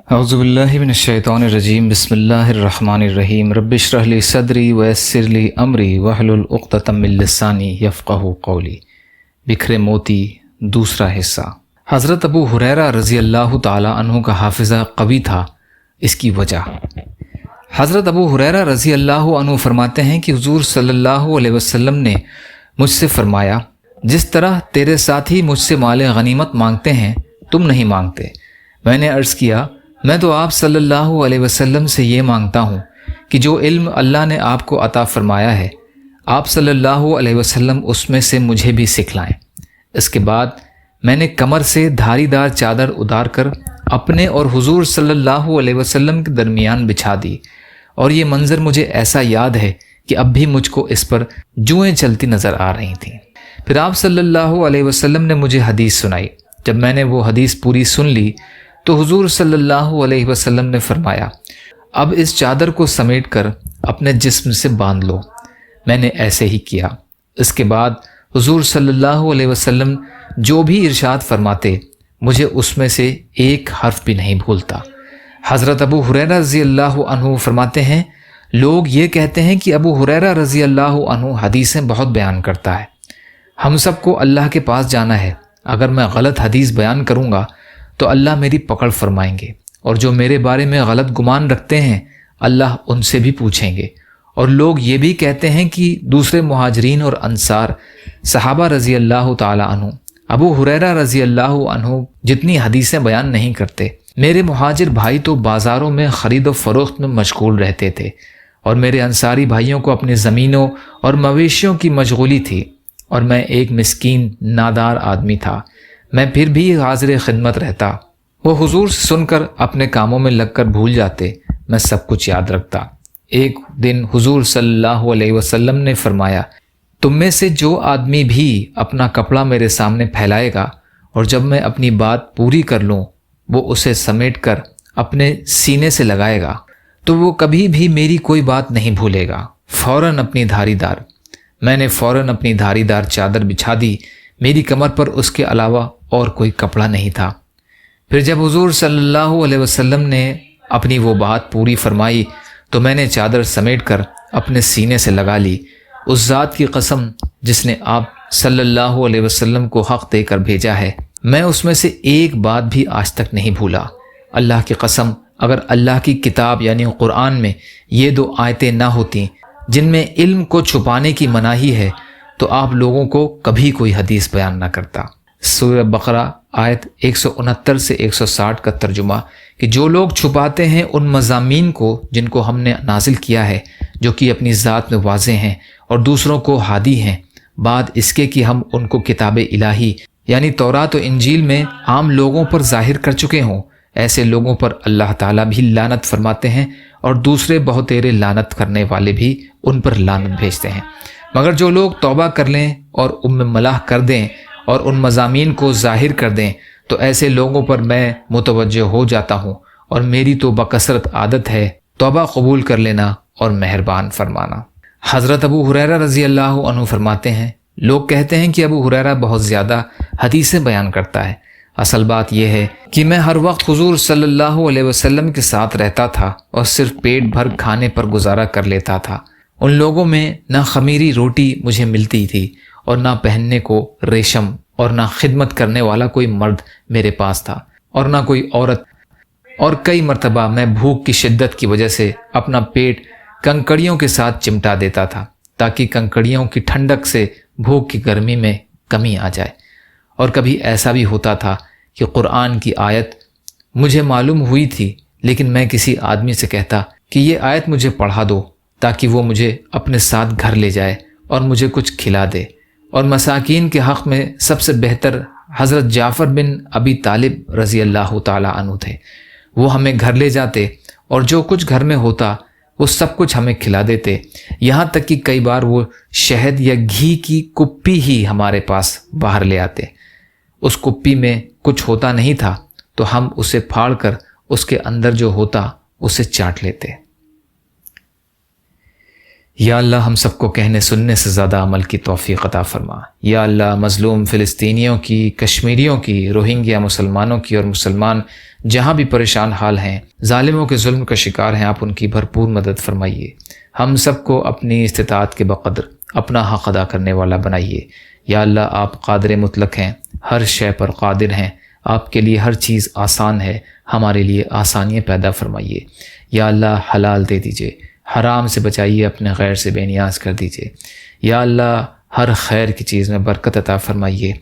اعوذ باللہ من الشیطان الرجیم بسم اللہ الرحمن الرحیم رب اشرح لی صدری ویسر لی امری واحلل عقدۃ من لسانی یفقہوا قولی۔ بکھرے موتی دوسرا حصہ۔ حضرت ابو ہریرہ رضی اللہ تعالی عنہ کا حافظہ قوی تھا۔ اس کی وجہ، حضرت ابو ہریرہ رضی اللہ عنہ فرماتے ہیں کہ حضور صلی اللہ علیہ وسلم نے مجھ سے فرمایا، جس طرح تیرے ساتھی مجھ سے مال غنیمت مانگتے ہیں تم نہیں مانگتے۔ میں نے عرض کیا، میں تو آپ صلی اللہ علیہ وسلم سے یہ مانگتا ہوں کہ جو علم اللہ نے آپ کو عطا فرمایا ہے، آپ صلی اللہ علیہ وسلم اس میں سے مجھے بھی سکھلائیں۔ اس کے بعد میں نے کمر سے دھاری دار چادر اتار کر اپنے اور حضور صلی اللہ علیہ وسلم کے درمیان بچھا دی، اور یہ منظر مجھے ایسا یاد ہے کہ اب بھی مجھ کو اس پر جوئیں چلتی نظر آ رہی تھیں۔ پھر آپ صلی اللہ علیہ وسلم نے مجھے حدیث سنائی۔ جب میں نے وہ حدیث پوری سن لی تو حضور صلی اللہ علیہ وسلم نے فرمایا، اب اس چادر کو سمیٹ کر اپنے جسم سے باندھ لو۔ میں نے ایسے ہی کیا۔ اس کے بعد حضور صلی اللہ علیہ وسلم جو بھی ارشاد فرماتے، مجھے اس میں سے ایک حرف بھی نہیں بھولتا۔ حضرت ابو ہریرہ رضی اللہ عنہ فرماتے ہیں، لوگ یہ کہتے ہیں کہ ابو ہریرہ رضی اللہ عنہ حدیثیں بہت بیان کرتا ہے۔ ہم سب کو اللہ کے پاس جانا ہے۔ اگر میں غلط حدیث بیان کروں گا تو اللہ میری پکڑ فرمائیں گے، اور جو میرے بارے میں غلط گمان رکھتے ہیں اللہ ان سے بھی پوچھیں گے۔ اور لوگ یہ بھی کہتے ہیں کہ دوسرے مہاجرین اور انصار، صحابہ رضی اللہ تعالی عنہ، ابو ہریرہ رضی اللہ عنہ جتنی حدیثیں بیان نہیں کرتے۔ میرے مہاجر بھائی تو بازاروں میں خرید و فروخت میں مشغول رہتے تھے، اور میرے انصاری بھائیوں کو اپنی زمینوں اور مویشیوں کی مشغولی تھی، اور میں ایک مسکین نادار آدمی تھا۔ میں پھر بھی حاضر خدمت رہتا۔ وہ حضور سے سن کر اپنے کاموں میں لگ کر بھول جاتے، میں سب کچھ یاد رکھتا۔ ایک دن حضور صلی اللہ علیہ وسلم نے فرمایا، تم میں سے جو آدمی بھی اپنا کپڑا میرے سامنے پھیلائے گا، اور جب میں اپنی بات پوری کر لوں وہ اسے سمیٹ کر اپنے سینے سے لگائے گا، تو وہ کبھی بھی میری کوئی بات نہیں بھولے گا۔ فوراً اپنی دھاری دار میں نے فوراً اپنی دھاری دار چادر بچھا دی۔ میری کمر پر اس کے علاوہ اور کوئی کپڑا نہیں تھا۔ پھر جب حضور صلی اللہ علیہ وسلم نے اپنی وہ بات پوری فرمائی تو میں نے چادر سمیٹ کر اپنے سینے سے لگا لی۔ اس ذات کی قسم جس نے آپ صلی اللہ علیہ وسلم کو حق دے کر بھیجا ہے، میں اس میں سے ایک بات بھی آج تک نہیں بھولا۔ اللہ کی قسم، اگر اللہ کی کتاب یعنی قرآن میں یہ دو آیتیں نہ ہوتیں جن میں علم کو چھپانے کی مناہی ہے، تو آپ لوگوں کو کبھی کوئی حدیث بیان نہ کرتا۔ سورہ بقرہ آیت 169 سے 160 کا ترجمہ، کہ جو لوگ چھپاتے ہیں ان مضامین کو جن کو ہم نے نازل کیا ہے، جو کہ اپنی ذات میں واضح ہیں اور دوسروں کو ہادی ہیں، بعد اس کے کہ ہم ان کو کتاب الہی یعنی تورات و انجیل میں عام لوگوں پر ظاہر کر چکے ہوں، ایسے لوگوں پر اللہ تعالیٰ بھی لعنت فرماتے ہیں، اور دوسرے بہتیرے لعنت کرنے والے بھی ان پر لعنت بھیجتے ہیں۔ مگر جو لوگ توبہ کر لیں اور ملاح کر دیں اور ان مضامین کو ظاہر کر دیں، تو ایسے لوگوں پر میں متوجہ ہو جاتا ہوں، اور میری تو بکثرت عادت ہے توبہ قبول کر لینا اور مہربان فرمانا۔ حضرت ابو ہریرہ رضی اللہ عنہ فرماتے ہیں، لوگ کہتے ہیں کہ ابو ہریرہ بہت زیادہ حدیثیں بیان کرتا ہے۔ اصل بات یہ ہے کہ میں ہر وقت حضور صلی اللہ علیہ وسلم کے ساتھ رہتا تھا اور صرف پیٹ بھر کھانے پر گزارا کر لیتا تھا۔ ان لوگوں میں نہ خمیری روٹی مجھے ملتی تھی، اور نہ پہننے کو ریشم، اور نہ خدمت کرنے والا کوئی مرد میرے پاس تھا، اور نہ کوئی عورت، اور کئی مرتبہ میں بھوک کی شدت کی وجہ سے اپنا پیٹ کنکڑیوں کے ساتھ چمٹا دیتا تھا، تاکہ کنکڑیوں کی ٹھنڈک سے بھوک کی گرمی میں کمی آ جائے۔ اور کبھی ایسا بھی ہوتا تھا کہ قرآن کی آیت مجھے معلوم ہوئی تھی، لیکن میں کسی آدمی سے کہتا کہ یہ آیت مجھے پڑھا دو، تاکہ وہ مجھے اپنے ساتھ گھر لے جائے اور مجھے کچھ کھلا دے۔ اور مساکین کے حق میں سب سے بہتر حضرت جعفر بن ابی طالب رضی اللہ تعالی عنہ تھے۔ وہ ہمیں گھر لے جاتے اور جو کچھ گھر میں ہوتا وہ سب کچھ ہمیں کھلا دیتے، یہاں تک کہ کئی بار وہ شہد یا گھی کی کپی ہی ہمارے پاس باہر لے آتے۔ اس کپی میں کچھ ہوتا نہیں تھا تو ہم اسے پھاڑ کر اس کے اندر جو ہوتا اسے چاٹ لیتے۔ یا اللہ ہم سب کو کہنے سننے سے زیادہ عمل کی توفیق عطا فرما۔ یا اللہ مظلوم فلسطینیوں کی، کشمیریوں کی، روہنگیا مسلمانوں کی اور مسلمان جہاں بھی پریشان حال ہیں، ظالموں کے ظلم کا شکار ہیں، آپ ان کی بھرپور مدد فرمائیے۔ ہم سب کو اپنی استطاعت کے بقدر اپنا حق ادا کرنے والا بنائیے۔ یا اللہ آپ قادر مطلق ہیں، ہر شے پر قادر ہیں، آپ کے لیے ہر چیز آسان ہے، ہمارے لیے آسانیاں پیدا فرمائیے۔ یا اللہ حلال دے دیجئے، حرام سے بچائیے، اپنے غیر سے بے نیاز کر دیجئے۔ یا اللہ ہر خیر کی چیز میں برکت عطا فرمائیے،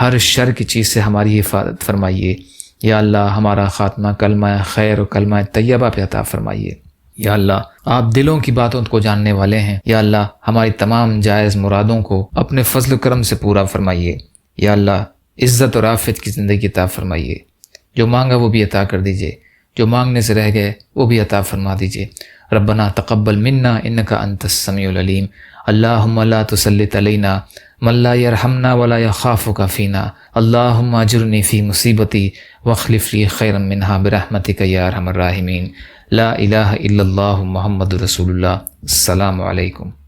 ہر شر کی چیز سے ہماری حفاظت فرمائیے۔ یا اللہ ہمارا خاتمہ کلمہ خیر و کلمہ طیبہ پہ عطا فرمائیے۔ یا اللہ آپ دلوں کی باتوں کو جاننے والے ہیں، یا اللہ ہماری تمام جائز مرادوں کو اپنے فضل و کرم سے پورا فرمائیے۔ یا اللہ عزت اور عافیت کی زندگی عطا فرمائیے، جو مانگا وہ بھی عطا کر دیجئے، جو مانگنے سے رہ گئے وہ بھی عطا فرما دیجئے۔ ربنا تقبل منا انک انت السمیع العلیم، اللہم لا تسلط علینا من لا یرحمنا ولا یخافک فینا، اللہم اجرنی فی مصیبتی واخلف لی خیرا منہا برحمتک یا ارحم الراحمین۔ لا الہ الا اللہ محمد رسول اللہ۔ السلام علیکم۔